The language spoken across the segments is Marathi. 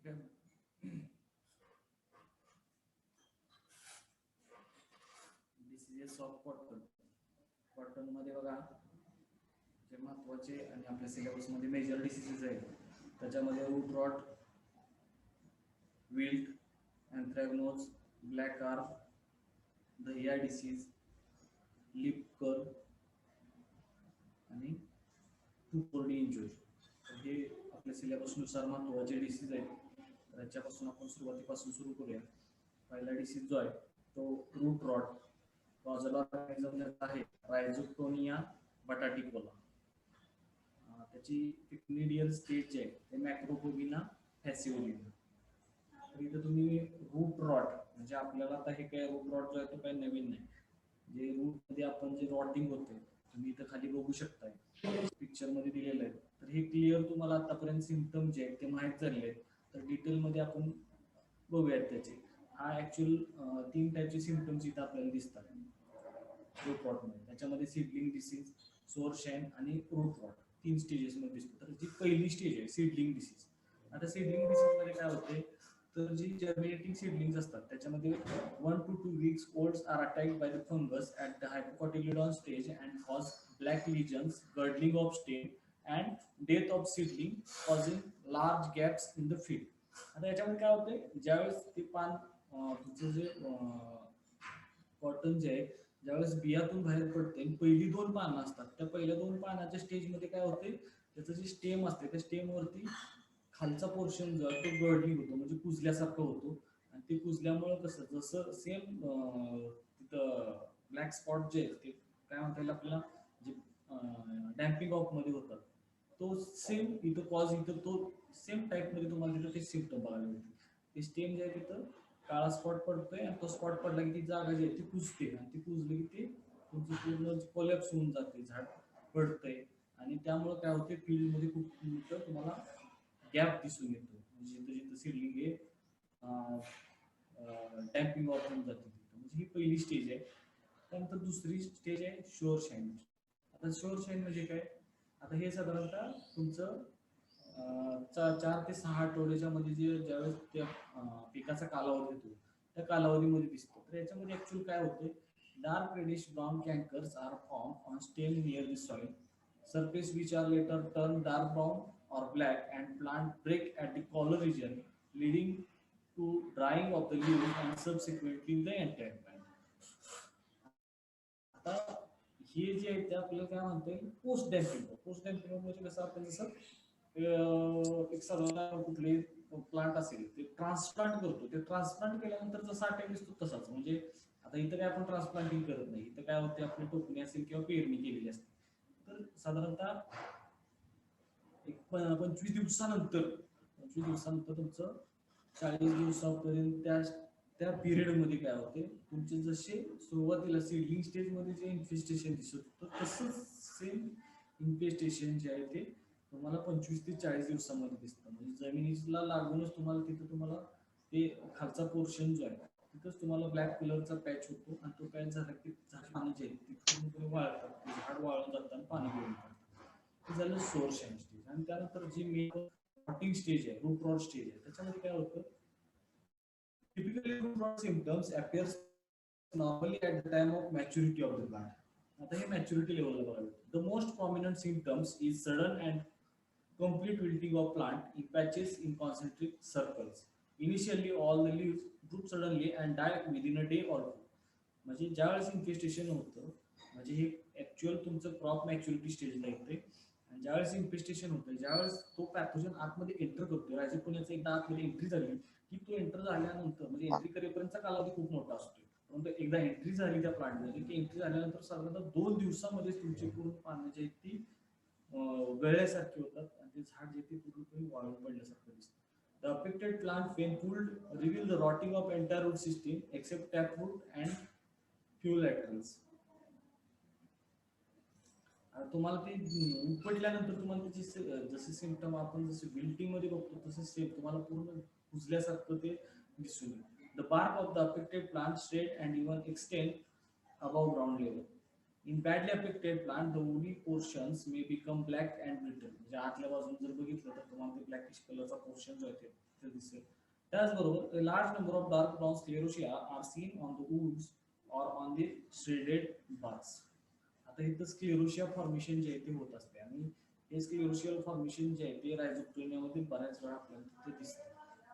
ठीक आहे. Diseases of cotton. कॉटन मध्ये बघा जे महत्वाचे आणि आपल्या सिलेबस मध्ये मेजर डिसीजेस आहेत त्याच्यामध्ये root rot, wilt, anthracnose, black arm, dahiya disease, leaf curl आणि टू इंजुरी. हे आपल्या सिलेबसनुसार महत्वाचे डिसीज आहेत. त्याच्यापासून आपण सुरुवातीपासून सुरू करूया. पहिला डिसीज जो आहे तो रूट रॉट. कॉझल ऑर्गॅनिझम आहे रायझोटोनिया बटाटिकोला. त्याची पिक्निडियल स्टेज आहे ते मॅक्रोफोबिना फॅसिओलिना. तर इथं तुम्ही रूट रॉट म्हणजे आपल्याला आता हे काय रूट रॉट जो आहे तो काही नवीन नाही. जे रूट मध्ये आपण जे रॉटिंग होते तुम्ही इथं खाली बघू शकताय पिक्चर मध्ये दिलेलं आहे. तर हे क्लिअर तुम्हाला आतापर्यंत सिम्पटम जे आहेत ते माहीत झालेले आहेत. तर डिटेलमध्ये आपण बघूयात त्याचे. हा ऍक्च्युअल 3 टाईपचे सिम्पटम्स इथं आपल्याला दिसतात रूट रॉट मध्ये. त्याच्यामध्ये सीडलिंग डिसीज, सोअर शाईन आणि रूट रॉट 3 स्टेजेस मध्ये दिसतो. तर जी पहिली स्टेज आहे सीडलिंग डिसीज. आता सीडलिंग डिसीज मध्ये काय होते तर जी जर्मिनेटिंग सीडलिंग्स असतात त्याच्यामध्ये 1 to 2 weeks olds are attacked by the fungus at the hypocotyledon stage and cause black lesions, girdling of stem and death of seedling causing large gaps in the field. आता याच्यामध्ये काय होते ज्यावेळेस ते पान तुमचं जे कॉटन जे आहे ज्यावेळेस बियातून बाहेर पडते पहिली 2 पानं असतात त्या पहिल्या 2 पानाच्या स्टेजमध्ये काय होते त्याचं जे स्टेम असते त्या स्टेमवरती खालचा पोर्शन जो आहे तो गळणी होतो म्हणजे कुजल्यासारखं होतो. आणि ते कुजल्यामुळे कसं जसं सेम तिथं ब्लॅक स्पॉट जे ते काय म्हणता येईल आपल्याला जे डॅम्पिंग ऑफ मध्ये होतात तो सेम इथं कॉज इथं तो सेम टाईप मध्ये तुम्हाला तिथं ते सिम्पटम बघायला मिळते. ते स्टेम जे आहे तिथं काळा स्पॉट पडतोय आणि तो स्पॉट पडला की ती जागा जी आहे ती कुजते आणि ती कुजली की ते तुमचं पूर्ण कोलॅप्स होऊन जाते झाड पडतंय. आणि त्यामुळे काय होते फील्ड मध्ये खूप मोठं तुम्हाला गॅप दिसून येतो म्हणजे जिथं जिथं सिडलिंग हे डॅम्पिंग ऑफ होऊन जाते तिथं म्हणजे ही पहिली स्टेज आहे. त्यानंतर दुसरी स्टेज आहे शुअर शाईन. आता शुअर शाईन म्हणजे काय आता हे साधारणतः तुमचं 4 ते 6 आठवड्याच्या मध्ये जे ज्यावेळेस त्या पिकाचा कालावधी येतो त्या कालावधीमध्ये दिसतो. तर याच्यामध्ये ऍक्च्युअली काय होते dark reddish brown cankers are form on stem near the soil surface which are later turn dark brown or black and plant break at the collar region leading to drying of the leaves and subsequently the entire plant. आता हे जे आहे ते आपल्याला काय म्हणता येईल पोस्ट डॅम्पिंग. पोस्ट डॅम्पिंग म्हणजे कसं आपण जसं एक साधारण कुठले प्लांट असेल ते ट्रान्सप्लांट करतो ते ट्रान्सप्लांट केल्यानंतर जसा अटॅक दिसतो तसाच म्हणजे आता इथं काय आपण ट्रान्सप्लांटिंग करत नाही. इथं काय होते आपली टोकणी असेल किंवा पेरणी केलेली असते तर साधारणतः एक 25 दिवसानंतर तुमचं 40 दिवसापर्यंत त्या त्या पिरियड मध्ये काय होते तुमचे जसे सुरुवातीला सीडलिंग स्टेज मध्ये जे इन्फेस्टेशन दिसत होतं तसंच सेम इन्फेस्टेशन जे आहे ते तुम्हाला 25 ते 40 दिवसामध्ये दिसतं. म्हणजे जमिनीला लागूनच तुम्हाला तिथं तुम्हाला ते खालचा पोर्शन जो आहे तिथंच तुम्हाला ब्लॅक कलरचा पॅच होतो आणि तो पॅच झाला की झाड पानं जे आहेत ते पूर्णपणे वाळतात झाड वाळून जातात आणि पानं गळून पडतात. ते झालं सोर्स स्टेज. आणि त्यानंतर जी मेन रॉटिंग स्टेज आहे रूट रॉट स्टेज आहे त्याच्यामध्ये काय होतं typically root rot symptoms appears normally at the time of maturity of the plant. आता हे मॅच्युरिटी लेवलला बघायला the most prominent symptoms is sudden and complete wilting of plant in patches in concentric circles. Initially, all the leaves droop suddenly and die within a day or two. म्हणजे ज्यावेळेस इन्फेस्टेशन होतं म्हणजे हे ऍक्च्युअल तुमचं क्रॉप मॅच्युरिटी स्टेजला येते आणि ज्यावेळेस इन्फेस्टेशन होतं ज्यावेळेस तो पॅथोजन आतमध्ये एंटर करतो रायझोटोनियाचा एकदा आतमध्ये एंट्री झाली की तो एंटर झाल्यानंतर म्हणजे एंट्री करेपर्यंतचा कालावधी खूप मोठा असतो. परंतु एकदा एंट्री झाली त्या प्लांटमध्ये की एंट्री झाल्यानंतर साधारणतः 2 दिवसामध्ये तुमची पूर्ण पानं जी आहेत ती गळल्यासारखी होतात आणि ते झाड जे ते पूर्णपणे वाळून पडल्यासारखं दिसतं. The affected plant when pulled reveal the rotting of entire root system except taproot and few laterals. तुम्हाला ते उपटल्यानंतर तुम्हाला त्याची जसे सिम्पटम आपण जसे विल्टिंग मध्ये बघतो तसे सेम तुम्हाला पूर्ण कुजल्यासारखं ते दिसून येईल. The bark of the affected plant straight and even extend above ground level. In badly affected plant the woody portions may become black and brittle, म्हणजे आतल्या बाजून जर बघितलं तर तुम्हाला ते ब्लॅकिश कलरचा पोर्शन जो आहे ते दिसेल. त्याचबरोबर a large number of dark brown sclerotia are seen on the woods or on the shredded barks. आता इथं स्क्लेरोशिया फॉर्मेशन जे आहे ते होत असते आणि हे स्क्लेरोशियल फॉर्मेशन जे आहे ते रायझोक्टोनियामध्ये बऱ्याच वेळा आपल्याला तिथे दिसते.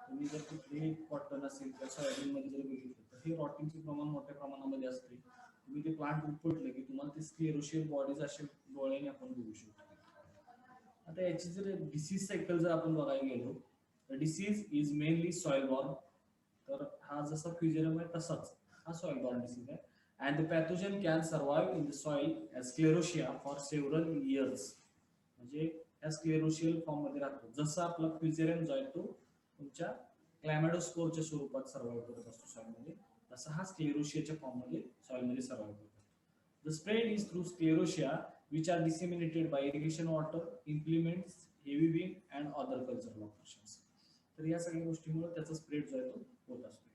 तुम्ही जर कुठलेही कॉटन असेल किंवा सोयाबीनमध्ये जर बघितलं तर हे रॉटिंगचे प्रमाण मोठ्या प्रमाणामध्ये असते. तुम्ही ते प्लांट उपटलं की तुम्हाला ते स्क्लेरोशियल बॉडीज असे डोळ्याने आपण बघू शकतो. आता याची जर डिसीज सायकल जर आपण बघायला गेलो तर disease is mainly soil borne, तर हा जसा फ्युजेरियम आहे तसाच हा सॉइल बॉर्न डिसीज आहे. And the pathogen can survive in the soil as sclerotia for several years, म्हणजे या स्क्लेरोशियल फॉर्म मध्ये राहतो. जसा आपला फ्युजेरियम जो आहे तो तुमच्या क्लायमॅडोस्पोरच्या स्वरूपात सर्वाइव्ह करत असतो सॉइलमध्ये, तसा हा स्क्लेरोशियाच्या फॉर्म मध्ये सॉइलमध्ये सर्वाइव्ह करतो. The spread is through स्क्लेरोशिया which are disseminated by irrigation water, implements, heavy wind and other cultural operations. तर या सगळ्या गोष्टींमुळे त्याचा स्प्रेड जो आहे तो होत असतो.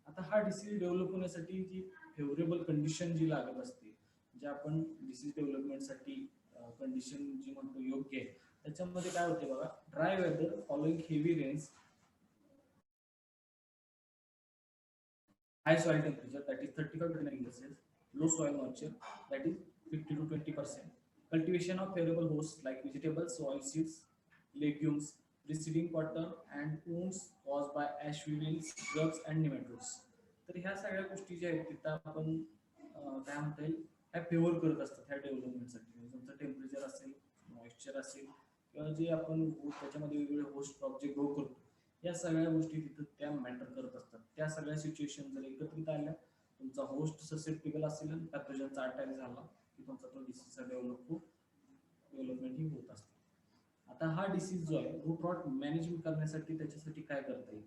आता हा डिसीज डेव्हलप होण्यासाठी जी फेवरेबल कंडिशन जी लागत असते, जे आपण डिसीज डेव्हलपमेंटसाठी कंडिशन जी म्हणतो योग्य आहे, त्याच्यामध्ये काय होते बघा, dry weather following heavy rains, high soil temperature that is 35 to 39 degrees, low soil moisture that is 50 to 20%, cultivation of favorable hosts like vegetables, soil seeds, legumes, preceding cotton and wounds caused by ash weevils, grubs and nematodes. तर ह्या सगळ्या गोष्टी ज्या आहेत तिथं आपण काय म्हणता येईल ह्या फेवर करत असतात ह्या डेव्हलपमेंटसाठी. म्हणजे तुमचं टेम्परेचर असेल, मॉइश्चर असेल किंवा जे आपण त्याच्यामध्ये वेगवेगळे होस्ट क्रॉप जे ग्रो करतो, या सगळ्या गोष्टी तिथं त्या मॅटर करत असतात. त्या सगळ्या सिच्युएशन जर एकत्रित आल्या, तुमचा होस्ट ससेप्टेबल असेल आणि पॅथोजनचा अटॅक झाला की तुमचा तो डिसीजचा डेव्हलपमेंट ही होत असते. आता हा डिसीज जो आहे रूट रॉट मॅनेजमेंट करण्यासाठी त्याच्यासाठी काय करता येईल?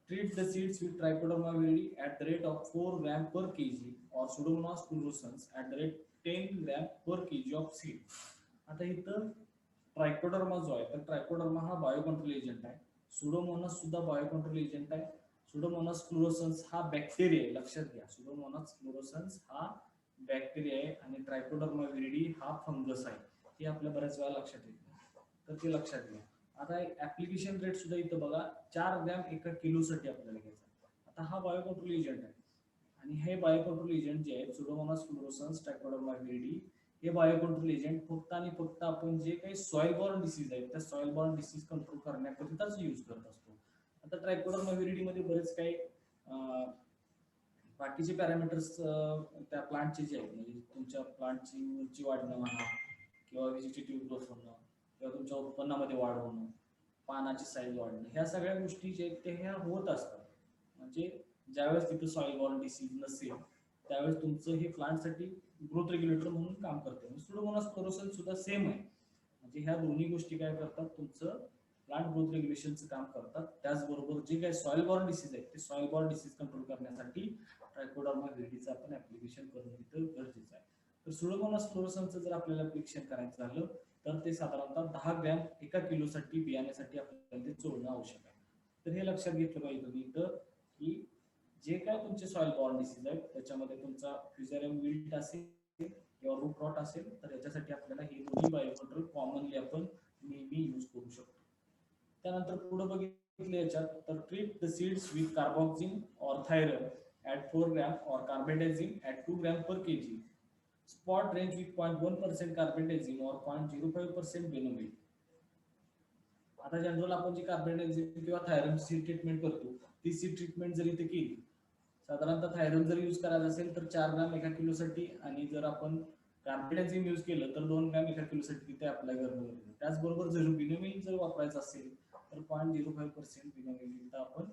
Treat the seeds with trichoderma viride at the rate of 4 gram per KG और pseudomonas fluorescens at the rate 10 gram per KG of seed. आता इथं ट्रायकोडर्मा जो आहे तर ट्रायकोडर्मा हा बायोकंट्रोल एजंट आहे, सुडोमोनास सुद्धा बायोकंट्रोल एजंट आहे. सुडोमोनास फ्लोरोसन्स हा बॅक्टेरिया आहे, लक्षात घ्या, सुडोमोनास फ्लोरोसन्स हा बॅक्टेरिया आहे आणि ट्रायकोडर्मा विरिडी हा फंगस आहे. हे आपल्या बऱ्याच वेळा लक्षात येत नाही, तर ते लक्षात घ्या. आता ऍप्लिकेशन रेट सुद्धा इथं बघा 4 ग्रॅम एका किलोसाठी आपल्याला घ्यायचा. आता हा बायोकंट्रोल एजंट आहे आणि हे बायोकंट्रोल एजंट जे आहे सुडोमोनास फ्लोरोसन्स, ट्रायकोडर्मा विरिडी, हे बायोकंट्रोल एजंट फक्त आणि फक्त आपण जे काही सॉइल बॉर्न डिसीज आहेत त्या सॉइल बॉर्न डिसीज कंट्रोल करण्याकरिताच यूज करत असतो. आता ट्रायकोडर्मा विरिडी मध्ये बरेच काही बाकीचे पॅरामीटर्स त्या प्लांटचे जे आहेत, म्हणजे तुमच्या प्लांटची उंची वाढणं म्हणा किंवा व्हेजिटेटिव्ह ग्रोथ होणं किंवा तुमच्या उत्पन्नामध्ये वाढ होणं, पानाची साईज वाढणं, ह्या सगळ्या गोष्टी जे आहेत ते ह्या होत असतात. म्हणजे ज्यावेळेस तिथे सॉइल बॉर्न डिसीज नसेल त्यावेळेस तुमचं हे प्लांटसाठी ग्रोथ रेग्युलेटर म्हणून काम करते. सुडोमोनास फ्लोरोसन्स सुद्धा सेम आहे, म्हणजे ह्या दोन्ही गोष्टी काय करतात, तुमचं प्लांट ग्रोथ रेग्युलेशनचं काम करतात. त्याचबरोबर जे काही सॉइल बॉर्न डिसीज आहे ते सॉइल बॉर्न डिसीज कंट्रोल करण्यासाठी ट्रायकोडर्मा विरिडीचं आपण ऍप्लिकेशन करणं तिथं गरजेचं आहे. तर सुडोमोनास फ्लोरोसन्सचं जर आपल्याला ऍप्लिकेशन करायचं झालं तर ते साधारणतः 10 ग्रॅम एका किलोसाठी बियाण्यासाठी आपल्याला ते चोळणं आवश्यक आहे. तर हे लक्षात घेतलं पाहिजे तुम्ही इथं की जे काय तुमचे सॉइल बॉर्न डिसीज आहेत त्याच्यामध्ये तुमचा फ्युजेरियम विल्ट असेल किंवा रूट रॉट असेल तर याच्यासाठी आपल्याला हे दोन्ही बायोकंट्रोल कॉमनली आपण नेहमी यूज करू शकतो. त्यानंतर पुढे बघितलं याच्यात तर treat the seeds with carboxin और थायरम ॲट 4 ग्रॅम और carbendazim at 2 gram per KG. Spot range with 0.1% carbendazim और 0.05% बेनोमिल. आता जनरल आपण जी कार्बेंडाझिम किंवा थायरमची सीड ट्रीटमेंट करतो ती सीड ट्रीटमेंट जर इथे केली, साधारणतः थायरम जर यूज करायचं असेल तर 4 ग्रॅम एका किलोसाठी आणि जर आपण कार्बेंडाझिम यूज केलं तर 2 ग्रॅम एका किलोसाठी तिथे अप्लाय करणं गरजेचं आहे. त्याचबरोबर जर बिनोमिल जर वापरायचं असेल तर 0.05% बिनोमिल आपण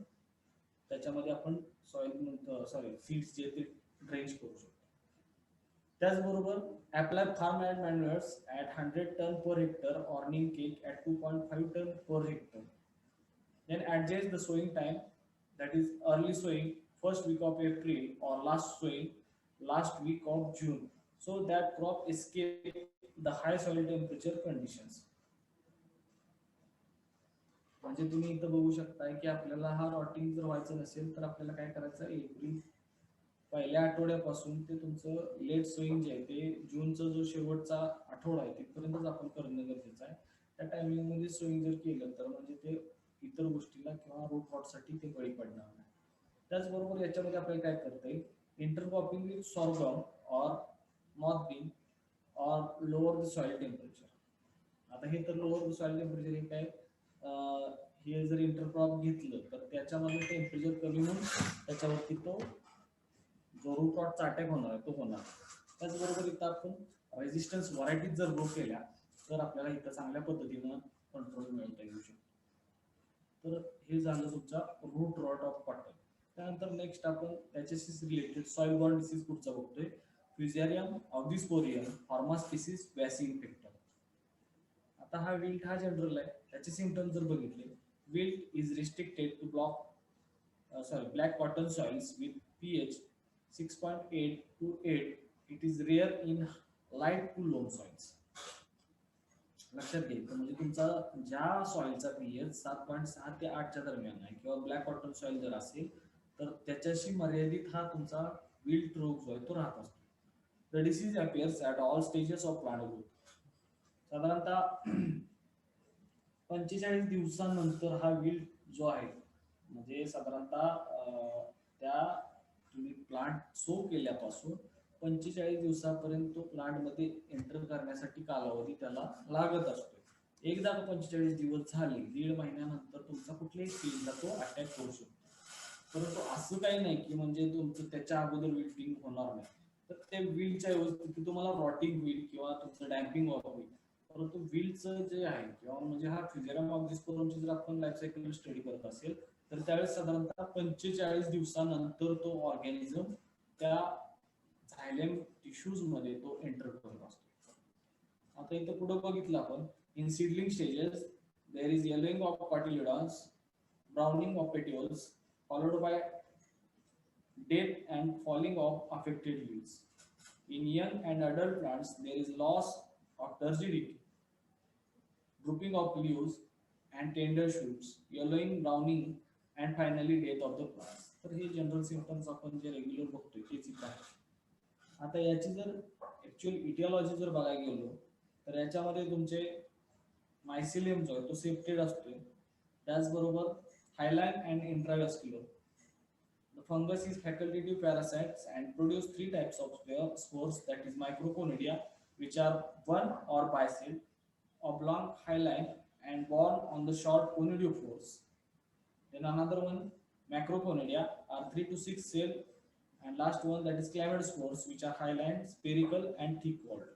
त्याच्यामध्ये आपण सीड्स जे ते ड्रेंच करू शकतो. त्याचबरोबर apply farm and manures at 100 ton per hectare और neem cake at 2.5 ton per hectare. Then adjust the sowing time, that is early sowing first week of April or last sowing last week of June, so that crop escape the high soil temperature conditions. म्हणजे तुम्ही इथं बघू शकताय की आपल्याला हा रॉटिंग जर व्हायचं नसेल तर आपल्याला काय करायचं, एप्रिल पहिल्या आठवड्यापासून ते तुमचं लेट सोईंग जे आहे ते जूनचा जो शेवटचा आठवडा आहे तिथपर्यंतच आपण करणं गरजेचं आहे. त्या टायमिंग मध्ये सोईंग जर केलं तर म्हणजे ते इतर गोष्टीला किंवा रूट रॉटसाठी ते बळी पडणार नाही. त्याचबरोबर याच्यामध्ये आपल्याला काय करता येईल, intercropping with sorghum or moth bean or lower the soil temperature. आता हे तर लोअर द सॉइल टेम्परेचर हे काय, हे जर इंटरक्रॉप घेतलं तर त्याच्यामध्ये टेम्परेचर कमी होऊन त्याच्यावरती तो जो रूट रॉटचा अटॅक होणार आहे तो होणार. त्याचबरोबर इथं आपण रेजिस्टन्स व्हरायटीज जर ग्रो केल्या तर आपल्याला इथं चांगल्या पद्धतीनं कंट्रोल मिळवता येऊ शकतो. तर हे झालं तुमचा रूट रॉट ऑफ कॉटन. त्यानंतर नेक्स्ट आपण त्याच्याशी रिलेटेड सॉइल बॉर्न डिसीज पुढचा बघतोय, फ्युझेरियम ऑब्दिस्पोरियम हॉर्मा स्पीसीज वॅसी इन्फेक्टर. आता हा विल्ट हा जनरल आहे. त्याचे सिम्पटम्स जर बघितले, wilt is restricted to black cotton soils with pH 6.8 to 8. It is rare in light to loam soils. लक्षात घ्यायचं म्हणजे तुमचा ज्या सॉइलचा पीएच 7.6 ते 8च्या दरम्यान आहे किंवा ब्लॅक कॉटन सॉइल जर असेल तर त्याच्याशी मर्यादित हा तुमचा विल्ट रोग जो आहे तो राहत असतो. The disease appears at all stages of plant growth. साधारणतः 45 दिवसांनंतर हा विल्ट जो आहे म्हणजे साधारणतः त्या तुम्ही प्लांट सो केल्यापासून 45 दिवसापर्यंत तो प्लांट मध्ये एंटर करण्यासाठी कालावधी त्याला लागत असतो. एकदा 45 दिवस झाले, 1.5 महिन्यानंतर तुमचा कुठल्याही स्टेजला तो अटॅक होऊ शकतो. परंतु असं काही नाही की म्हणजे तुमचं त्याच्या अगोदर विल्टिंग होणार नाही. तर ते विल्टच्या व्यवस्थित तुम्हाला रॉटिंग विल्ट किंवा तुमचं डॅम्पिंग होईल. परंतु विल्टचं जे आहे किंवा म्हणजे हा फ्युझेरियम ऑब्दिस्पोरमची जर आपण लाईफ सायकल स्टडी करत असेल तर त्यावेळेस साधारणतः 45 दिवसानंतर तो ऑर्गॅनिझम त्या झायलेम टिश्यूज मध्ये तो एंटर करत असतो. आता इथं पुढे बघितलं आपण, in seedling stages there is yellowing of cotyledons, browning of petioles followed by death and falling of affected leaves. In young and adult plants there is loss of turgidity, drooping of leaves and tender shoots, yellowing, browning and finally death of the plants. तर हे जनरल सिम्पटम्स आपण जे रेग्युलर बघतोय तेच इथं आहे. आता याची जर ऍक्च्युअल इटिओलॉजी जर बघायला गेलो तर याच्यामध्ये तुमचे मायसिलियम जो आहे तो सेप्टेड असतोय. त्याचबरोबर हायलाइन and intravascular. The fungus is facultative parasites and produce 3 types of spores, that is microconidia, which are one or bicell, oblong, hyaline and borne on the short conidiophores. Then another one, macroconidia, are 3 to 6 cell, and last one that is chlamydospores, which are hyaline, spherical and thick-walled.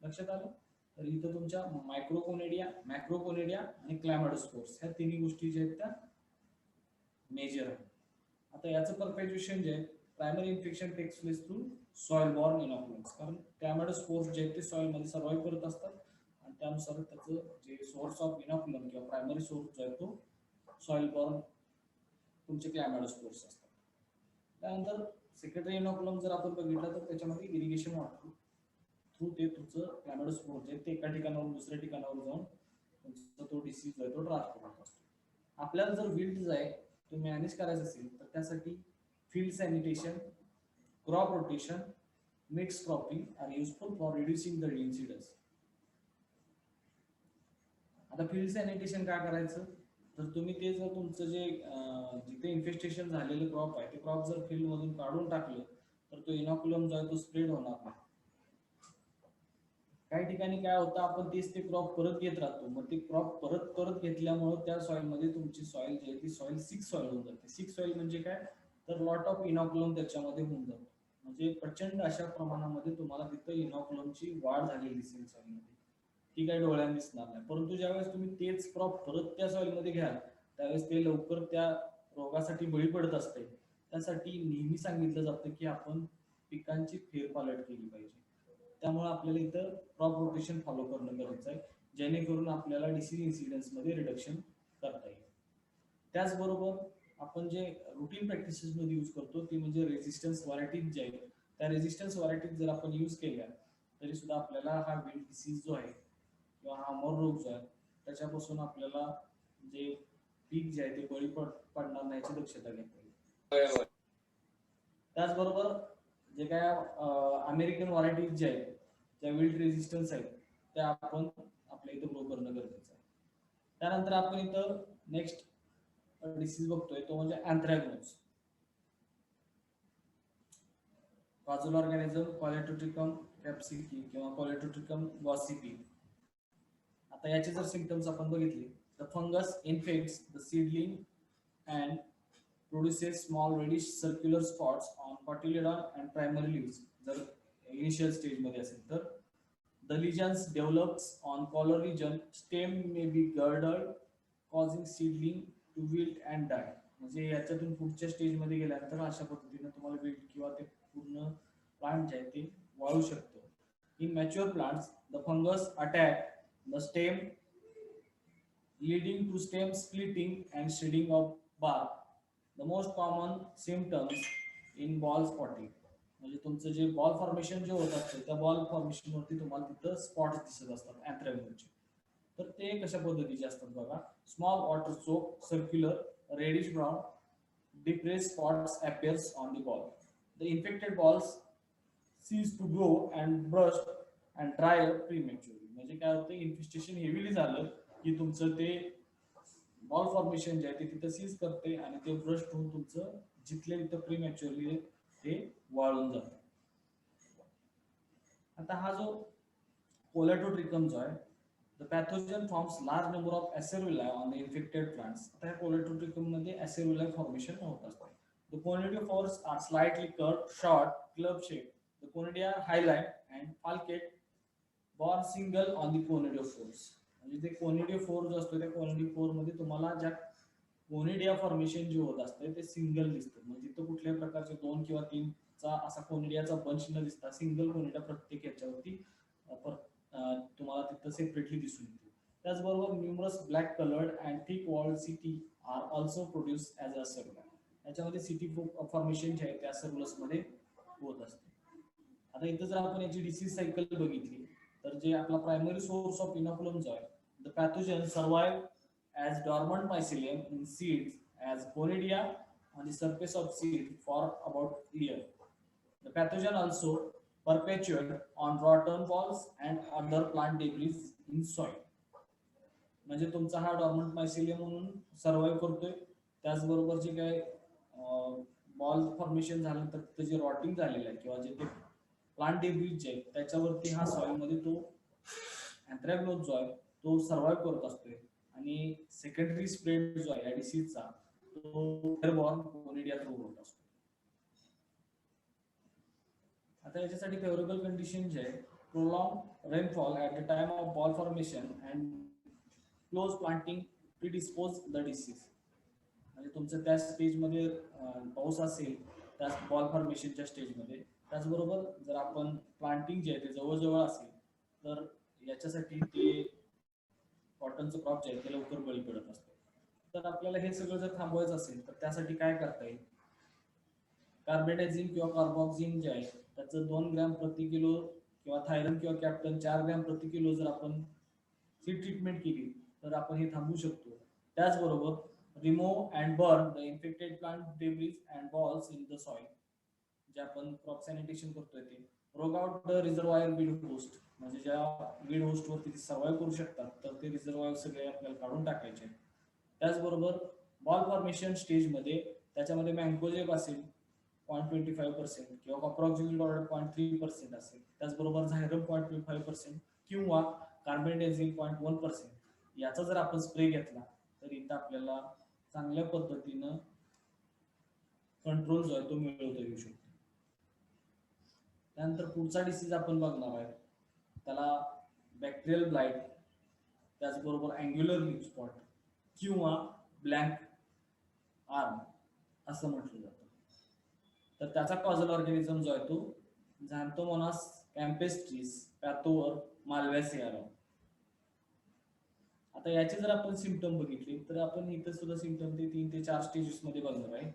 लक्षात आलं? तर इथं तुमच्या मायक्रोकोनिडिया, मॅक्रोकोनिडिया आणि क्लॅमॅडोस्पोर्स ह्या तिन्ही गोष्टी ज्या आहेत त्या मेजर आहे. आता याचं परपेच्युएशन जे आहे, primary infection takes place through soil borne inoculums. कारण क्लॅमॅडोस्पोर्स जे आहेत ते सॉइल मध्ये सर्वाइव्ह करत असतात आणि त्यानुसार त्याचं जे सोर्स ऑफ इनॉक्युलम किंवा प्रायमरी सोर्स जो आहे तो सॉइल बॉर्न तुमचे क्लॅमॅडोस्पोर्स असतात. त्यानंतर सेक्रेटरी इनॉक्युलम जर आपण बघितलं तर त्याच्यामध्ये इरिगेशन वॉटर थ्रू ते तुमचं क्लॅमॅडोस्पोर जे ते एका ठिकाणावरून दुसऱ्या ठिकाणावर जाऊन तुमचा तो डिसीज जो आहे तो ट्रान्सफर होत असतो. आपल्याला जर विल्ट जो आहे तो मॅनेज करायचा असेल तर त्यासाठी field sanitation, crop rotation, mix cropping are useful for reducing the incidence. आता फील्ड सॅनिटेशन काय करायचं तर तुम्ही ते जर तुमचं जे जिथे इन्फेस्टेशन झालेलं क्रॉप आहे ते क्रॉप जर फील्ड मधून काढून टाकलं तर तो इनॉक्युलम जो आहे तो स्प्रेड होणार नाही. काही ठिकाणी काय होतं, आपण तेच ते क्रॉप परत घेत राहतो. मग ते क्रॉप परत घेतल्यामुळे त्या सॉइल मध्ये तुमची सॉइल जी आहे ती सॉइल सिक सॉइल होऊन जाते. सिक सॉइल म्हणजे काय तर लॉट ऑफ इनॉक्युलम त्याच्यामध्ये होऊन जातो. म्हणजे प्रचंड अशा प्रमाणामध्ये तुम्हाला तिथं इनॉक्युलमची वाढ झालेली दिसेल सॉइलमध्ये. ती काही डोळ्यांनी दिसणार नाही. परंतु ज्यावेळेस तुम्ही तेच क्रॉप परत त्या सॉइलमध्ये घ्याल त्यावेळेस ते लवकर त्या रोगासाठी बळी पडत असते. त्यासाठी नेहमी सांगितलं जातं की आपण पिकांची फेरपालट केली पाहिजे. त्यामुळे आपल्याला इथं क्रॉप रोटेशन फॉलो करणं गरजेचं आहे जेणेकरून आपल्याला डिसीज इन्सिडेन्स मध्ये रिडक्शन करता येईल. त्याचबरोबर आपण जे रुटीन प्रॅक्टिसेस मध्ये यूज करतो ते म्हणजे रेजिस्टन्स व्हरायटीज जे आहेत त्या रेजिस्टन्स व्हरायटीज जर आपण यूज केल्या तरी सुद्धा आपल्याला हा विल्ट डिसीज जो आहे किंवा हा मोर रोग जो आहे त्याच्यापासून आपल्याला जे पीक जे आहे ते बळी पडणार नाही याची दक्षता घेता येईल. त्याचबरोबर जे काय अमेरिकन व्हरायटीज जे आहेत ज्या विल्ड रेजिस्टन्स आहेत त्या आपण आपल्या इथं ग्रो करणं गरजेचं आहे. त्यानंतर आपण इथं नेक्स्ट डिसीज बघतोय तो म्हणजे अँथ्रॅकनोज. काजूल ऑर्गॅनिझम कॉलेटोट्रिकम कॅप्सिकी किंवा कॉलेटोट्रिकम गॉसिपी. आता याचे जर सिम्पटम्स आपण बघितले तर fungus infects the seedling and produces small reddish circular spots on cotyledon and primary leaves. जर इनिशियल स्टेज मध्ये असेल तर the lesions develops on collar region, stem may be girdled causing seedling to wilt and die. म्हणजे याच्यातून पुढच्या स्टेज मध्ये गेल्यानंतर अशा पद्धतीने तुम्हाला विल्ट किंवा ते पूर्ण प्लांट जे आहे ते वाळू शकतो. In mature plants the fungus attack the stem leading to stem splitting and shedding of bark. The most common symptoms in ball spotting. म्हणजे तुमचं जे बॉल फॉर्मेशन जे होत असतं त्या बॉल फॉर्मेशन वरती तुम्हाला तिथं स्पॉट्स दिसत असतात अँथ्रॅकनोजचे. तर ते कशा पद्धतीचे असतात बघा. स्मॉल वॉटर सोप circular reddish brown depressed spots appears on the ball. The infected balls cease to grow and burst and dry up prematurely. म्हणजे काय होतं इन्फेस्टेशन हेवीली झालं की तुमचं ते बॉल फॉर्मेशन जे आहे ते तिथं सीज करते आणि ते ब्रस्ट होऊन तुमचं जिथले तिथं प्रीमॅच्युअरली ते वाळून जातं. आता हा जो कोलेटोट्रिकम जो आहे the pathogen forms large number of acervuli on the infected plants. आता या कोलेटोट्रिकम मध्ये ॲसेरुलाई फॉर्मेशन होत असते. The conidiophores are slightly curved short club shape. The conidia hyaline and falcate borne single on the conidiophores. म्हणजे ते कोनिडिओ फोर जो असतो त्या कोनिडिओ फोर मध्ये तुम्हाला ज्या कोनिडिया फॉर्मेशन जे होत असते ते सिंगल दिसतं. म्हणजे तिथं कुठल्याही प्रकारचे 2 किंवा 3 चा असा कोनिडियाचा बंच न दिसता सिंगल कोनिडिया प्रत्येक याच्यावरती तुम्हाला तिथं सेपरेटली दिसून येते. त्याचबरोबर numerous black coloured and thick walled setae are also produce as a circular. याच्यामध्ये सिटी फॉर्मेशन जे आहे त्या सर्कुलस मध्ये होत असते. आता इथं जर आपण याची डिसीज सायकल बघितली तर जे आपला प्रायमरी सोर्स ऑफ इनोकुलम जो आहे the pathogen survive as dormant mycelium in seeds as conidia on the surface of seed for about a year. The pathogen also perpetuate on rotten balls and other plant debris in soil. म्हणजे तुमचा हा डॉर्मंट मायसिलियम म्हणून सर्वाइव्ह करतोय. त्याचबरोबर जे काय बॉल फॉर्मेशन झाल्यानंतर तिथे जे रॉटिंग झालेलं आहे किंवा जे ते प्लांट डेब्रिज जे आहेत त्याच्यावरती हा सॉइल मध्ये तो अँथ्रॅकनोज जो आहे तो सर्वाइव्ह करत असतोय. आणि सेकंडरी स्प्रेड जो आहे या डिसीजचा तो एअरबॉर्न कोनिडिया थ्रू होत असतो. आता याच्यासाठी फेवरेबल कंडिशन जे आहे prolong rainfall at the time of ball formation and close planting predispose the disease. म्हणजे तुमचं त्या स्टेजमध्ये पाऊस असेल त्या बॉल फॉर्मेशनच्या स्टेजमध्ये. त्याचबरोबर जर आपण प्लांटिंग जे आहे ते जवळजवळ असेल तर याच्यासाठी ते कॉटनचं क्रॉप जे आहे ते लवकर बळी पडत असतं. तर आपल्याला हे सगळं जर थांबवायचं असेल तर त्यासाठी काय करता येईल. कार्बेंडाझिम किंवा कार्बॉक्झिम जे आहे त्याचं 2 ग्रॅम प्रति किलो किंवा थायरन किंवा कॅप्टन 4 ग्रॅम प्रति किलो जर आपण सीड ट्रीटमेंट केली तर आपण हे थांबवू शकतो. त्याचबरोबर remove and burn the infected plant debris and balls in the soil. जे आपण क्रॉप सॅनिटेशन करतोय ते रोग out the reservoir weed host. म्हणजे ज्या वीड होस्ट वरती सर्वाइव्ह करू शकतात तर ते रिझर्वायर सगळे आपल्याला काढून टाकायचे. त्याचबरोबर बॉल फॉर्मेशन स्टेजमध्ये त्याच्यामध्ये मँकोजेब असेल 0.25% किंवा कॉप्रॉक्झिल 0.3% असेल. त्याचबरोबर झायरम 0.25% किंवा कार्बेंडाझिम 0.1% याचा जर आपण स्प्रे घेतला तर इथं आपल्याला चांगल्या पद्धतीनं कंट्रोल जो आहे तो मिळवता येऊ शकतो. त्यानंतर पुढचा डिसीज आपण बघणार आहे त्याला बॅक्टेरियल ब्लाइट त्याचबरोबर अँग्युलर लीफ स्पॉट किंवा ब्लँक आर्म असं म्हटलं जातं. तर त्याचा कॉझल ऑर्गॅनिझम जो आहे तो झॅन्थोमोनास कॅम्पेस्ट्रिस पॅथोवर माल्व्हॅसियारा. आता याचे जर आपण सिम्पटम बघितले तर आपण इथं सुद्धा सिम्पटम ते 3 ते 4 स्टेजेस मध्ये बघणार आहे.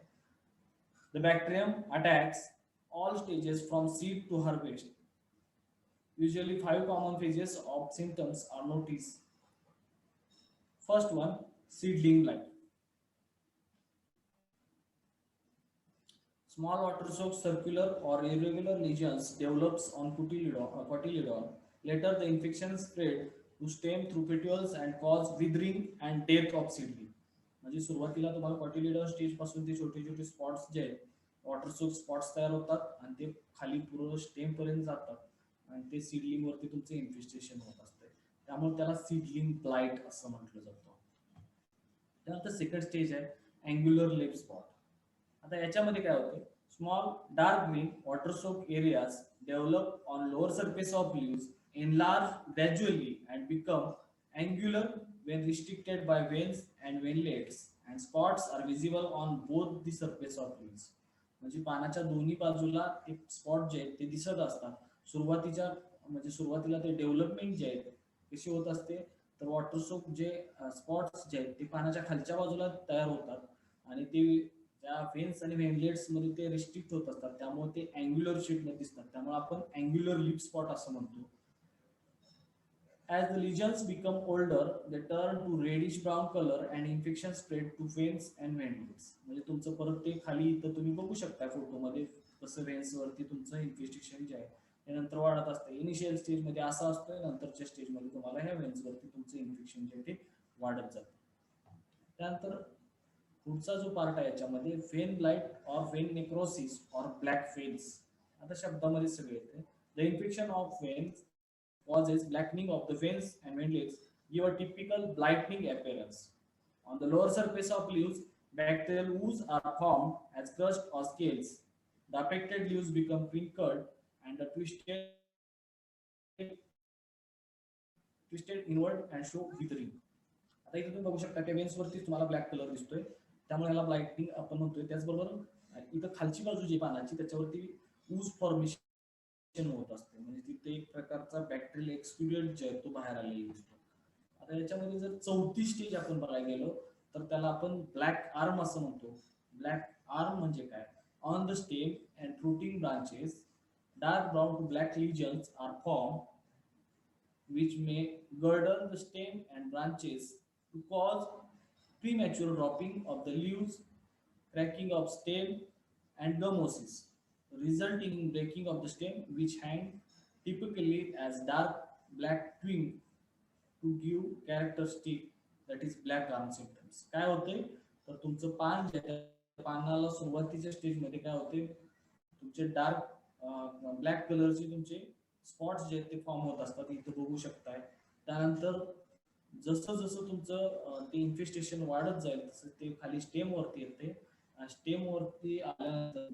The bacterium attacks all stages from seed to harvest. Usually 5 common phases of symptoms are noticed. First one, seedling blight. Small water soaked circular or irregular lesions develops on cotyledon. Later, the infection spread to stem through petioles and cause withering and death of seedling. म्हणजे सुरुवातीला तुम्हाला कॉटिलिडॉन स्टेज पासून ते छोटे छोटे स्पॉट्स जे आहेत वॉटर सोक स्पॉट्स तयार होतात आणि ते खाली पूर्ण स्टेम पर्यंत जातात आणि ते सीडलिंग वरती तुमचं इन्फेस्टेशन होत असते त्यामुळे त्याला सीडलिंग ब्लाइट असं म्हटलं जातं. त्यानंतर सेकंड स्टेज आहे अँग्युलर लिप स्पॉट. आता याच्यामध्ये काय होतं small dark green water soak areas develop on lower surface of leaves enlarge gradually and become angular when restricted by veins and veinlets and spots are visible on both the surface of leaves. म्हणजे पानाच्या दोन्ही बाजूला ते स्पॉट जे आहेत ते दिसत असतात. सुरुवातीच्या म्हणजे सुरुवातीला ते डेव्हलपमेंट जे आहेत कशी होत असते तर वॉटर सोक जे स्पॉट्स जे आहेत ते पानाच्या खालच्या बाजूला तयार होतात आणि ते त्या वेन्स आणि वेनलेट्स मध्ये ते रिस्ट्रिक्ट होत असतात त्यामुळे ते अँग्युलर शेपमध्ये दिसतात त्यामुळे आपण अँग्युलर लिप स्पॉट असं म्हणतो. As the lesions become older, they turn to reddish brown color and infection spread to veins and ventlets. म्हणजे तुमचं परत ते खाली इथं तुम्ही बघू शकता फोटोमध्ये कसं वेन्स वरती तुमचं इन्फेस्टेशन जे आहे ते नंतर वाढत असतं. इनिशियल स्टेज मध्ये असं असतं नंतरच्या स्टेज मध्ये तुम्हाला ह्या वेन्स वरती तुमचं इन्फेक्शन जे आहे ते वाढत जातं. त्यानंतर पुढचा जो पार्ट आहे याच्यामध्ये Wien blight or Wien necrosis or black veins. आता शब्दामध्ये सगळे येते. The infection of veins causes blackening of the veins and ventlets give a typical blighting appearance. On the lower surface of leaves, bacterial ooze are formed as crust or scales. The affected leaves become wrinkled and the twisted inward and show withering. आता इथे तुम्ही बघू शकता त्या वेन्स वरती तुम्हाला ब्लॅक कलर दिसतोय त्यामुळे याला ब्लाइटिंग आपण म्हणतोय. त्याचबरोबर इथं खालची बाजू जी पानाची त्याच्यावरती ऊज फॉर्मेशन होत असते म्हणजे तिथे एक प्रकारचा बॅक्टेरियल एक्सपिरियन्स जे आहे तो बाहेर आलेला दिसतो. आता याच्यामध्ये जर चौथी स्टेज आपण बघायला गेलो तर त्याला आपण ब्लॅक आर्म असं म्हणतो. ब्लॅक आर्म म्हणजे काय on the stem and fruiting branches dark brown to black lesions are form which may girdle the stem and branches to cause premature dropping of the leaves, cracking of stem and gummosis, resulting in breaking of the stem which hang typically as dark black twig to give characteristic that is black arm symptoms. काय होते तर तुमचं पान जे पानाला सुरुवातीच्या स्टेज मध्ये काय होते तुमचे डार्क ब्लॅक कलरचे तुमचे स्पॉट्स जे ते फॉर्म होत असतात इथे बघू शकताय. त्यानंतर जसं जसं तुमचं ते इन्फेस्टेशन वाढत जाईल तसं ते खाली स्टेम वरती येते. स्टेम वरती आल्यानंतर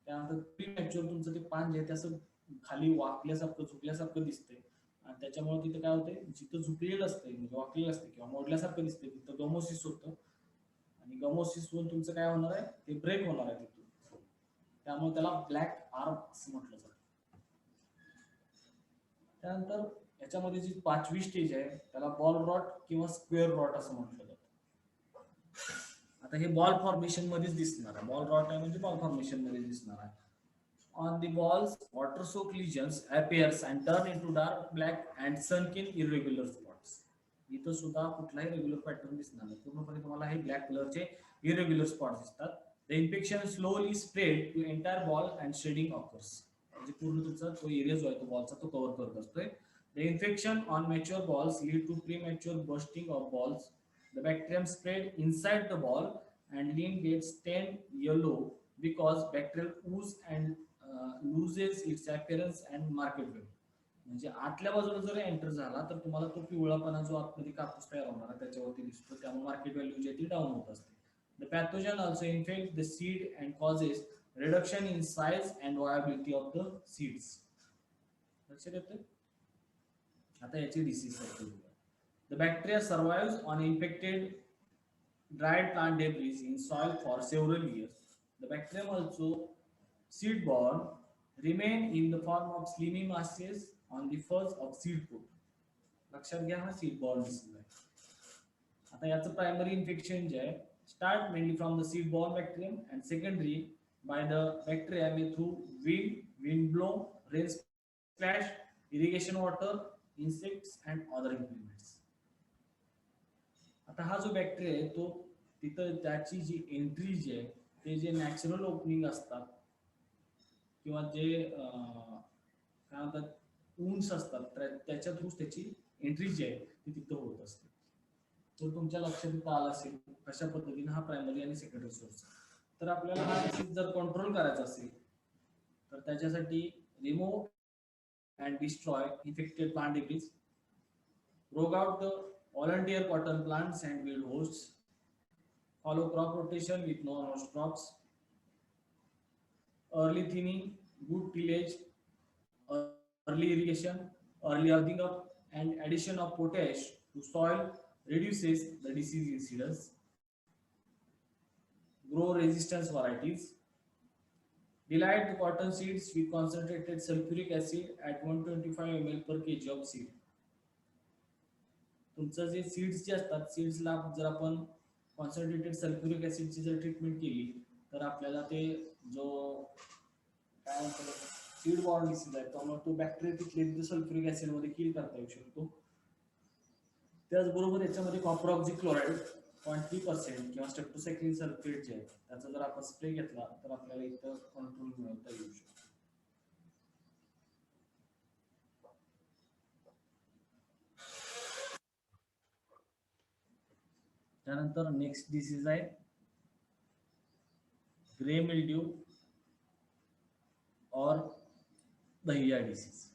त्यानंतर प्रीमॅच्युअर तुमचं ते पान जे ते असं खाली वाकल्यासारखं झुकल्यासारखं दिसतंय आणि त्याच्यामुळे तिथे काय होते जिथं झुकलेलं असते म्हणजे वाकलेलं असते किंवा मोडल्यासारखं दिसते तिथं गमोसिस होतं आणि गमोसिस होऊन तुमचं काय होणार आहे ते ब्रेक होणार आहे तिथून त्यामुळे त्याला ब्लॅक आर्म असं म्हटलं जातं. त्यानंतर याच्यामध्ये जी पाचवी स्टेज आहे त्याला बॉल रॉट किंवा स्क्वेअर रॉट असं म्हटलं जातं. आता हे बॉल फॉर्मेशन मध्येच दिसणार आहे. बॉल रॉट आहे म्हणजे बॉल फॉर्मेशन मध्ये दिसणार आहे. On the balls water soak lesions appears and turn into dark black and sunken irregular spots. इथं सुद्धा कुठलाही रेग्युलर पॅटर्न दिसणार नाही पूर्णपणे तुम्हाला हे ब्लॅक कलरचे इरेग्युलर स्पॉट्स दिसतात. The infection slowly spread to entire boll and shedding occurs. म्हणजे पूर्ण तुमचा तो एरिया जो आहे तो बॉलचा तो कव्हर करत असतोय. The infection on mature bolls lead to premature bursting of bolls. The bacterium spread inside the ball and lean gets stained yellow because bacterial ooze and loses its appearance and market value. म्हणजे आतल्या बाजूला जर एंटर झाला तर तुम्हाला तो पिवळापणा जो आतमध्ये कापूस तयार होणार त्याच्यावरती दिसतो त्यामुळे मार्केट व्हॅल्यू जे ती डाऊन होत असते. The pathogen also infect the seed and causes reduction in size and viability of the seeds. लक्षात येतं. आता याची disease cycle. The bacteria survives on infected dried plant debris in soil for several years. The bacterium also seed-borne remain in the form of slimy masses on the fuzz of seed pod. लक्षात घ्या हा seed-borne disease आहे. आता याचं प्रायमरी इन्फेक्शन जे आहे start mainly from the seed-borne bacterium and secondary by the bacteria may through wind blown, rain splash, irrigation water, insects and other implements. आता हा जो बॅक्टेरिया आहे तो तिथं त्याची जी एंट्री जी आहे ते जे नॅचरल ओपनिंग असतात किंवा जे काय म्हणतात ऊन्स असतात त्याच्या थ्रू त्याची एंट्री जी आहे ती तिथं होत असते. तर तुमच्या लक्षात इथं आलं असेल कशा पद्धतीने हा प्रायमरी आणि सेकंडरी सोर्स. तर आपल्याला हा डिसीज जर कंट्रोल करायचा असेल तर त्याच्यासाठी remove and destroy infected plant debris, rogue out the volunteer cotton plants and wild hosts, follow crop rotation with non-host crops, early thinning, good tillage, early irrigation, early earthing up, and addition of potash to soil reduces the disease incidence, grow resistance varieties, delight the cotton seeds with concentrated sulfuric acid at 125 ml per kg of seed. तुमचं जे सीड्स जे असतात सीड्सला जर आपण कॉन्सन्ट्रेटेड सल्फ्युरिक ऍसिडची जर ट्रीटमेंट केली तर आपल्याला ते जो काय म्हणतात सीड बॉर्न डिसीज आहे त्यामुळे तो बॅक्टेरिया तिथले सल्फ्युरिक ऍसिड मध्ये किल करता येऊ शकतो. त्याचबरोबर याच्यामध्ये कॉपरऑक्झी क्लोराईड 0.3% किंवा स्ट्रेप्टोसायक्लिन सल्फेट जे आहे त्याचा जर आपण स्प्रे घेतला तर आपल्याला इथं कंट्रोल मिळवता येऊ शकतो. त्यानंतर नेक्स्ट डिसीज आहे ग्रे मिल्ड्यू और दहिया डिसीज.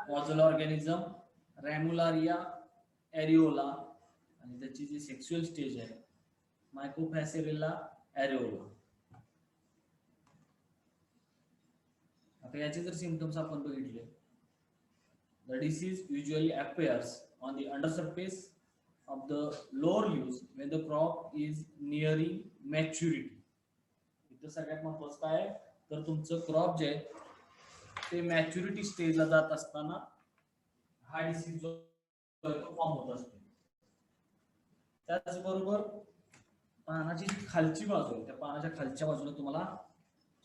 कॉझल ऑर्गॅनिझम रॅम्युलारिया एरिओला आणि त्याची जी सेक्शुअल स्टेज आहे मायकोफॅसेरिला एरिओला. आता याचे जर सिम्पटम्स आपण बघितले the disease usually appears on the undersurface of the lower leaves when the crop is nearing maturity. इथं सगळ्यात महत्त्वाचं काय तर तुमचं क्रॉप जे ते मॅच्युरिटी स्टेजला जात असताना हा डिसीज जो फॉर्म होत असतो. त्याचबरोबर पानाची खालची बाजू आहे त्या पानाच्या खालच्या बाजूला तुम्हाला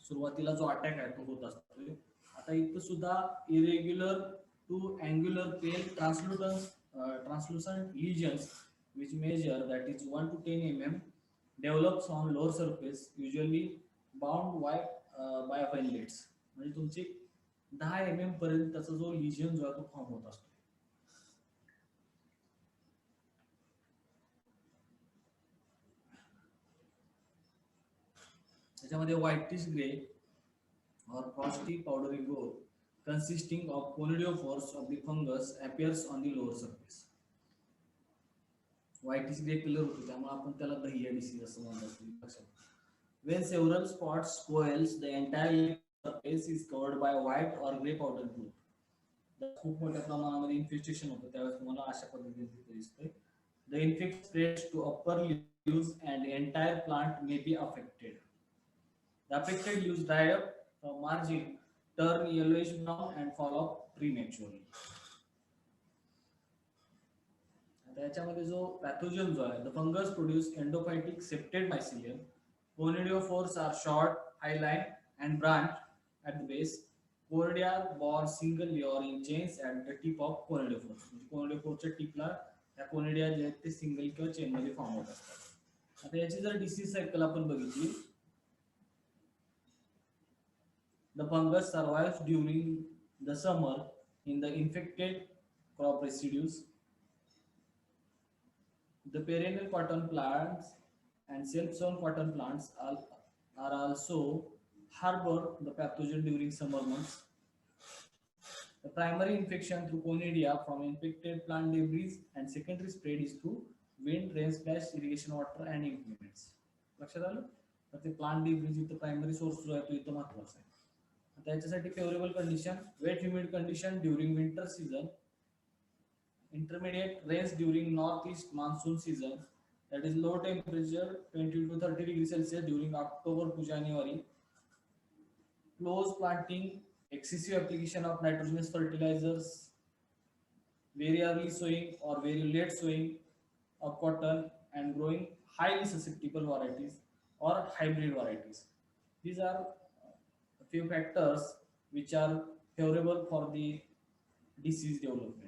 सुरुवातीला जो अटॅक आहे तो होत असतो. आता इथं सुद्धा irregular to angular pale translucent lesions which measure that is 1 to 10 mm develops on lower surface usually bound by vinelets. म्हणजे तुमचे 10 mm पर्यंत त्याचा जो लिजन जो आहे तो फॉर्म होत असतो. त्याच्यामध्ये whitish grey or frosty powdery growth consisting of conidiophores of the fungus appears on the lower surface. Whitish grey colour होतो त्यामुळे आपण त्याला दहिया डिसीज असं म्हणतो. When several spots spoils the entire surface is covered by white or gray powder growth. खूप मोठ्या प्रमाणामध्ये इन्फेस्टेशन होतं त्यावेळेस तुम्हाला अशा पद्धतीने दिसतंय. The infection spreads to upper leaves and the entire plant may be affected. The affected leaves dry up from margin, turn yellowish brown and fall off prematurely. त्याच्यामध्ये जो पॅथोजन जो आहे the fungus produce endophytic septate mycelium. Conidiophores are short, hyaline and branched at the base. Conidia borne singly or in chains at the tip of conidiophores. Conidiophores टिपला त्या कोनिडिया जे आहेत ते सिंगल किंवा चेन मध्ये फॉर्म होत असतात. आता याची जर डिसीज सायकल आपण बघितली the fungus survives during the summer in the infected crop residues. The perennial cotton plants and self-sown cotton plants are also harbor the pathogen during summer months. The primary infection through conidia from infected plant debris and secondary spread is through wind, rain splash, irrigation water and implements. लक्षात आलं तर ते प्लांट डिब्रीज इथं प्रायमरी सोर्स जो आहे तो इथं महत्त्वाचा आहे. त्याच्यासाठी favourable condition wet humid condition during winter season, intermediate rains during northeast monsoon season, that is low temperature 20 to 30 degrees Celsius during October to January, close planting, excessive application of nitrogenous fertilizers, very early sowing or very late sowing of cotton and growing highly susceptible varieties or hybrid varieties. These are a few factors which are favorable for the disease development.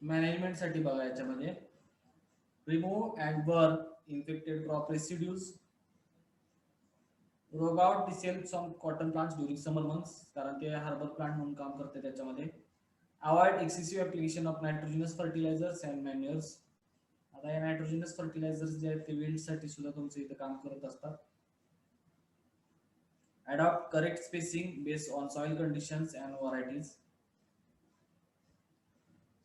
Management साठी बघा याच्यामध्ये remove and burn infected crop residues, rogue out diseased some cotton plants during summer months, कारण ते हार्बर प्लांट म्हणून काम करते त्याच्यामध्ये. Avoid excessive application of nitrogenous fertilisers and manures. आता हे नायट्रोजनस फर्टिलायझर्स जे आहेत ते विल्ड साठी सुद्धा तुमचे इथे काम करत असतात. Adopt correct spacing based on soil conditions and varieties.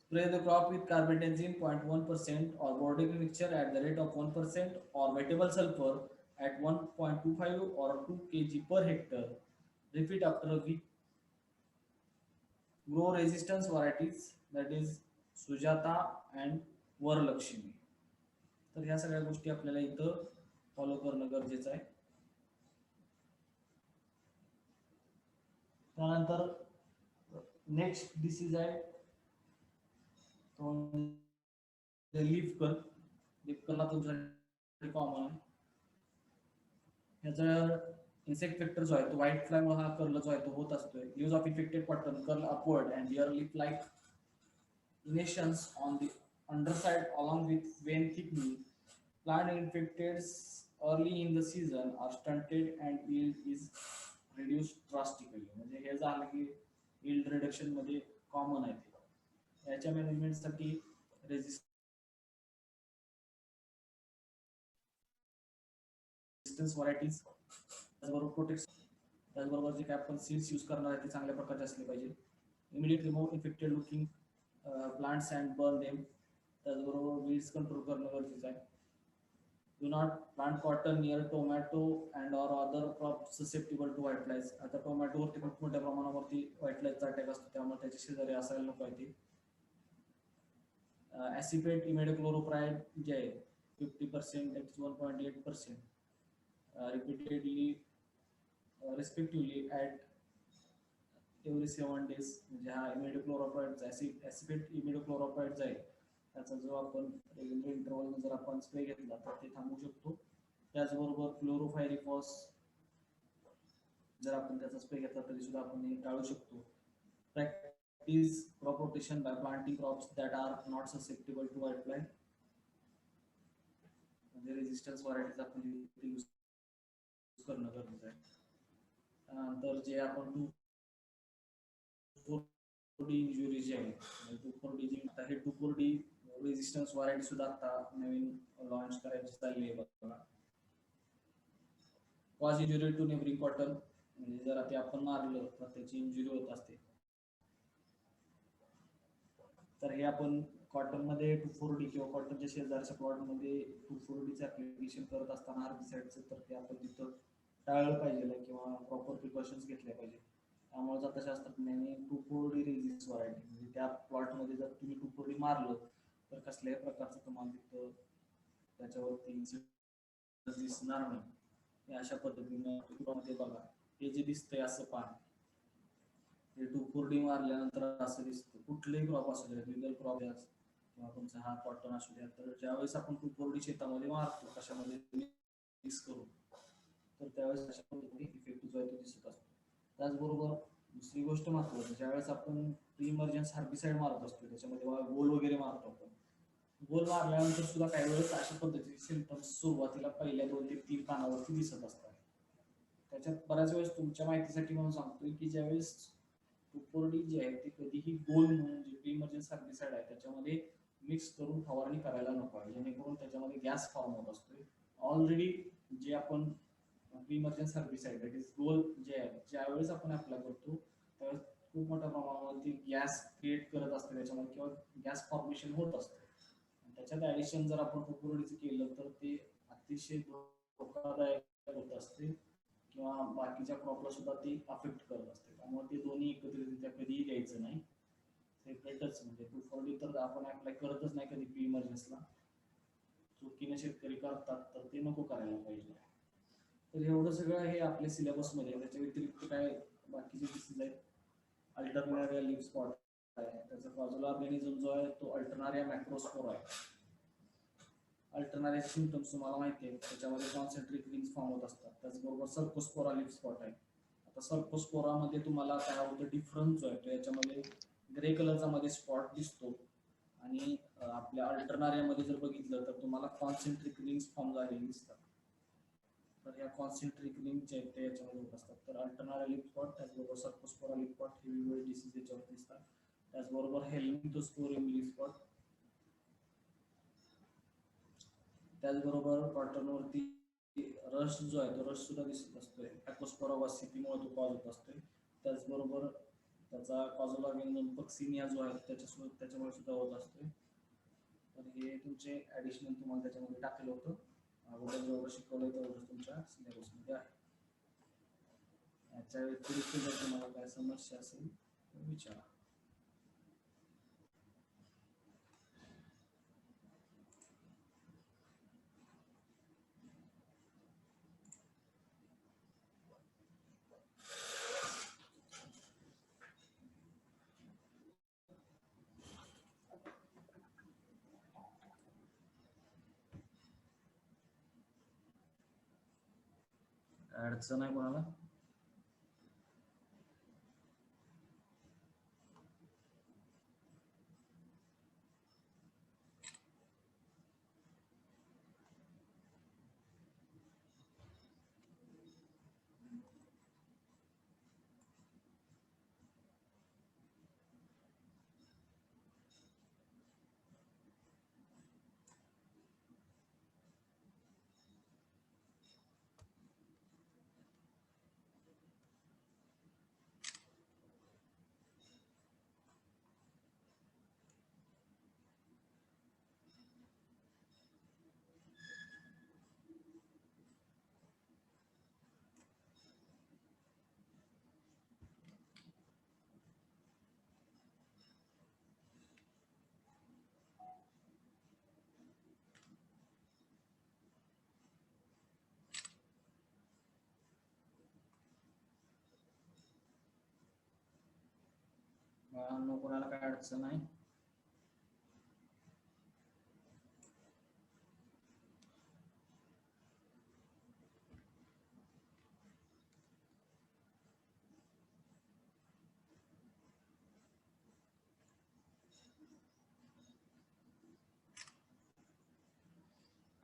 Spray the crop with carbendazim 0.1% or bordering mixture at the rate of 1% or wettable sulfur at 1.25 or 2 kg per hectare. Repeat after a week. Grow resistance varieties, that is Sujata and Varalakshmi. तर ह्या सगळ्या गोष्टी आपल्याला इथं फॉलो करणं गरजेचं आहे. त्यानंतर नेक्स्ट डिसीज आहे तो लीफ कर्ल हा तुमच्यासाठी कॉमन आहे. ह्याचा इन्सेक्ट वेक्टर जो आहे तो व्हाईट फ्लाय मुळे हा कर्ल जो आहे तो होत असतोय. Use of infected cotton curl upward and bear leaf like enations on the underside along with vein thickening. Plant infected early in the season are stunted and yield is reduced drastically. म्हणजे हे झालं की yield reduction मध्ये कॉमन आहे ते. याच्या मॅनेजमेंटसाठी रेजिस्टन्स व्हरायटीज त्याचबरोबर प्रोटेक्ट त्याचबरोबर जे काय आपण सीड्स यूज करणार आहे ते चांगल्या प्रकारचे असले पाहिजे. Immediate remove infected looking plants and burn them. त्याचबरोबर वीड्स कंट्रोल करणं गरजेचं आहे. Do not plant cotton near tomato and or other crops susceptible to white flies. आता टोमॅटो वरती खूप मोठ्या प्रमाणावरती व्हाईट फ्लायचा अटॅक असतो त्यामुळे त्याच्या शेजारी असायला नको आहे ते. ऍसिपेट इमिडाक्लोप्राइड जे आहे 50% that is 1.8% repeatedly respectively at every 7 days. म्हणजे हा इमिडाक्लोप्राइडचा ऍसिपेट इमिडाक्लोप्राइड आहे त्याचा जो आपण रेग्युलर इंटरवल जर आपण स्प्रे घेतला तर ते थांबवू शकतो. त्याचबरोबर क्लोरोफायरिफॉस जर आपण त्याचा स्प्रे घेतला तरी सुद्धा आपण हे टाळू शकतो. Practice crop rotation by planting crops that are not susceptible to white fly. म्हणजे रेजिस्टन्स व्हरायटीज आपण यूज करणं गरजेचं आहे. त्यानंतर जे आपण 2,4-D इंजुरी जे आहे 2,4-D जी आता हे 2,4-D रेजिस्टन्स व्हरायटी सुद्धा आता नवीन लॉन्च करायची चालली आहे बघा. Cause injury to neighbouring cotton, म्हणजे जर ते आपण मारलं तर त्याची इंजुरी होत असते. तर हे आपण कॉटन मध्ये 2,4-D किंवा कॉटनच्या शेजारच्या प्लॉट मध्ये 2,4-Dचं ऍप्लिकेशन करत असताना हार्बिसाइडचं तर ते आपण तिथं टाळलं पाहिजे किंवा प्रॉपर प्रिकॉशन्स घेतल्या पाहिजे. त्यामुळे जर तशा असतात नाही 2,4-D रेजिस्ट व्हरायटी म्हणजे त्या प्लॉट मध्ये जर तुम्ही 2,4-D मारलं तर कसल्याही प्रकारचं तुम्हाला तिथं त्याच्यावरती इन्सिडेंट दिसणार नाही. अशा पद्धतीने बघा हे जे दिसतंय असं पान हे 2,4-D मारल्यानंतर असं दिसतं. कुठलेही क्रॉप असू द्या लिगल क्रॉप किंवा तुमचा हा कॉटन असू द्या तर ज्यावेळेस आपण 2,4-D शेतामध्ये मारतो कशामध्ये मिक्स करून तर त्यावेळेस अशा पद्धतीने इफेक्ट जो आहे तो दिसत असतो. त्याचबरोबर दुसरी गोष्ट महत्त्वाची ज्यावेळेस आपण प्री इमर्जन्स हार्बिसाइड मारत असतो त्याच्यामध्ये गोल वगैरे मारतो आपण. गोल मारल्यानंतर सुद्धा काही वेळेस अशा पद्धतीचे सिम्पटम्स सुरुवातीला पहिल्या 2 ते 3 पानावरती दिसत असतात. त्याच्यात बऱ्याच वेळेस तुमच्या माहितीसाठी म्हणून सांगतोय की ज्यावेळेस 2,4-D जे आहे ते कधीही गोल म्हणून जे प्री इमर्जन्स हार्बिसाइड आहे त्याच्यामध्ये मिक्स करून फवारणी करायला नको आहे, जेणेकरून त्याच्यामध्ये गॅस फॉर्म होत असतोय. ऑलरेडी जे आपण pre emergence herbicide that is Goal जे आहे ज्यावेळेस आपण अप्लाय करतो त्यावेळेस खूप मोठ्या प्रमाणावरती गॅस क्रिएट करत असते त्याच्यामध्ये किंवा गॅस फॉर्मेशन होत असते. त्याच्यात ऍडिशन जर आपण 2,4-Dचं केलं तर ते अतिशय धोकादायक होत असते किंवा बाकीच्या क्रॉपला सुद्धा ते अफेक्ट करत असते. त्यामुळे ते दोन्ही एकत्रितरित्या कधीही द्यायचं नाही, सेपरेटच. म्हणजे 2,4-D तर आपण अप्लाय करतच नाही कधी प्री इमर्जन्सला. चुकीने शेतकरी करतात तर ते नको करायला पाहिजे. तर एवढं सगळं हे आपल्या सिलेबसमध्ये. त्याच्या व्यतिरिक्त काय बाकीचे डिसीज आहेत. अल्टरनारिया लीफ स्पॉट आहे, त्याचा कॉझल ऑर्गॅनिझम जो आहे तो अल्टरनारिया मॅक्रोस्पोरा आहे. अल्टरनारिया सिम्पटम्स तुम्हाला माहिती आहे त्याच्यामध्ये कॉन्सेंट्रिक रिंग्स फॉर्म होत असतात. त्याचबरोबर सर्कोस्पोरा लीफ स्पॉट आहे. आता सर्कोस्पोरामध्ये तुम्हाला काय होतं डिफरन्स जो आहे तो याच्यामध्ये ग्रे कलरचा मध्ये स्पॉट दिसतो आणि आपल्या अल्टरनारियामध्ये जर बघितलं तर तुम्हाला कॉन्सेंट्रिक रिंग्स फॉर्म झालेली दिसतात. तर ह्या कॉन्सेंट्रिक रिंगच्या आहेत ते याच्यामध्ये होत असतात. तर अल्टरनारिया लिप स्पॉट त्याचबरोबर सर्कोस्पोरा लिप स्पॉट हे वेगवेगळे डिसीज याच्यावर दिसतात. त्याचबरोबर हेल्मिंथोस्पोरियम लिप स्पॉट, त्याचबरोबर कॉटनवरती रश जो आहे तो रश सुद्धा दिसत असतोय. ॲकोस्पोरा वासिटीमुळे तो कॉज होत असतोय. त्याचबरोबर त्याचा कॉजोला वेनम पक्सिनिया जो आहे त्याच्यामुळे सुद्धा होत असतोय. तर हे तुमचे ॲडिशनल तुम्हाला त्याच्यामध्ये टाकलं होतं. अगोदर जेवढं शिकवलं तेवढं तुमच्या सिलेबसमध्ये आहे. याच्या व्यतिरिक्त जर तुम्हाला काय समस्या असेल तर विचारा. अडचण आहे कोणाला? कोणाला काय अडचण आहे?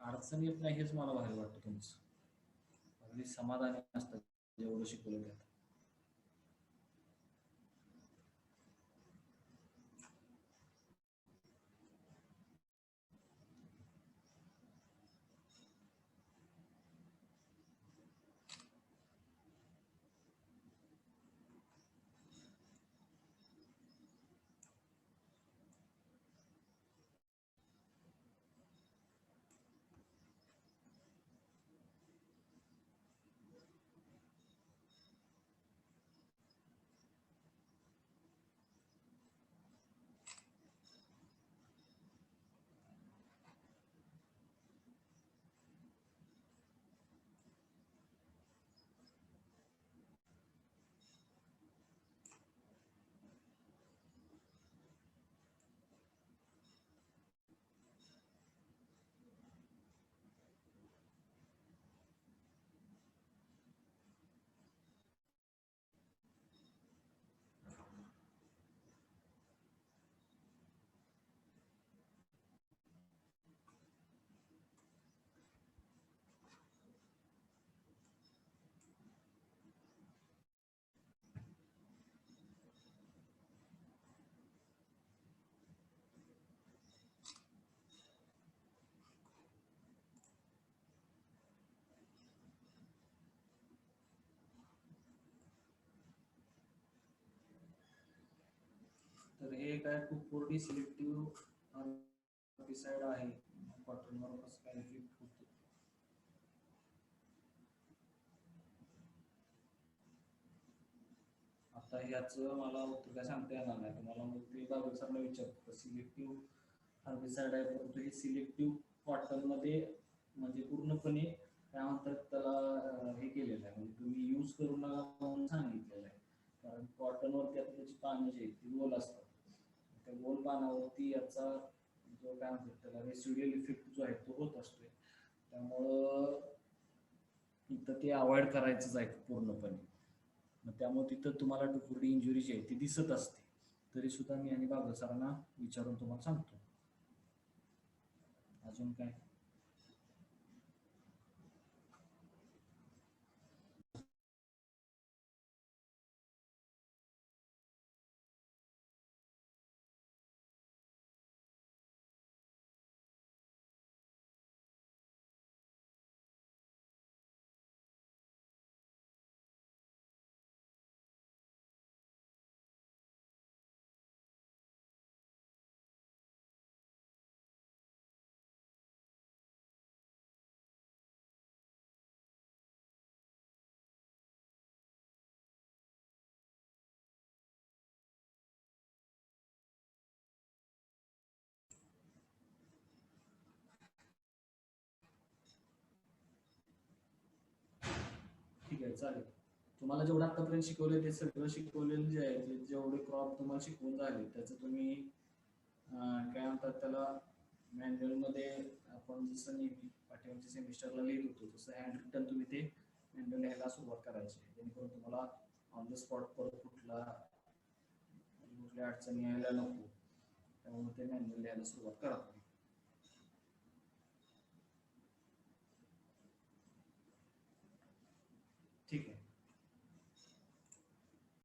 अडचण येत नाही हेच मला भारी वाटतं तुमचं. अगदी समाधानी असतं जेवढं शिकवलं त्यात. तर हे काय खूप पूर्वी सिलेक्टिव्ह हेर्बिसाइड आहे. कॉटनवर कसं काय इफेक्ट होतो? आता ह्याचं मला उत्तर काय सांगता येणार नाही तुम्हाला. मग ते बाबा सरला विचारतो. सिलेक्टिव्ह हर्बिसाइड आहे परंतु हे सिलेक्टिव्ह कॉटनमध्ये म्हणजे पूर्णपणे काय म्हणतात त्याला हे केलेलं आहे. म्हणजे तुम्ही यूज करू नका म्हणून सांगितलेलं आहे. कारण कॉटनवरती आता त्याची पानं जी आहेत ती गोल असतात. त्या गोल पानावरती याचा जो काय म्हणतात त्याला रेसिड्युअल इफेक्ट जो आहे तो होत असतोय. त्यामुळं इथं ते अवॉइड करायचंच आहे पूर्णपणे. मग त्यामुळे तिथं तुम्हाला टुफुर्डी इंजुरी जी आहे ती दिसत असते. तरी सुद्धा मी आणि बाबा सरांना विचारून तुम्हाला सांगतो. अजून काय? ठीक आहे, चालेल. तुम्हाला जेवढं आतापर्यंत शिकवलं ते सगळं शिकवलेलं जे आहे, जेवढे क्रॉप तुम्हाला शिकवून झाले त्याचं तुम्ही काय म्हणतात त्याला, मॅन्युअल मध्ये आपण जसं नेहमी पाठीमागच्या सेमिस्टरला लिहित होतो तसं हँड रिटन तुम्ही ते मॅन्युअल लिहायला सुरुवात करायची, जेणेकरून तुम्हाला ऑन द स्पॉट परत कुठल्या अडचणी यायला नको. त्यामुळे ते मॅन्युअल लिहायला सुरुवात करा.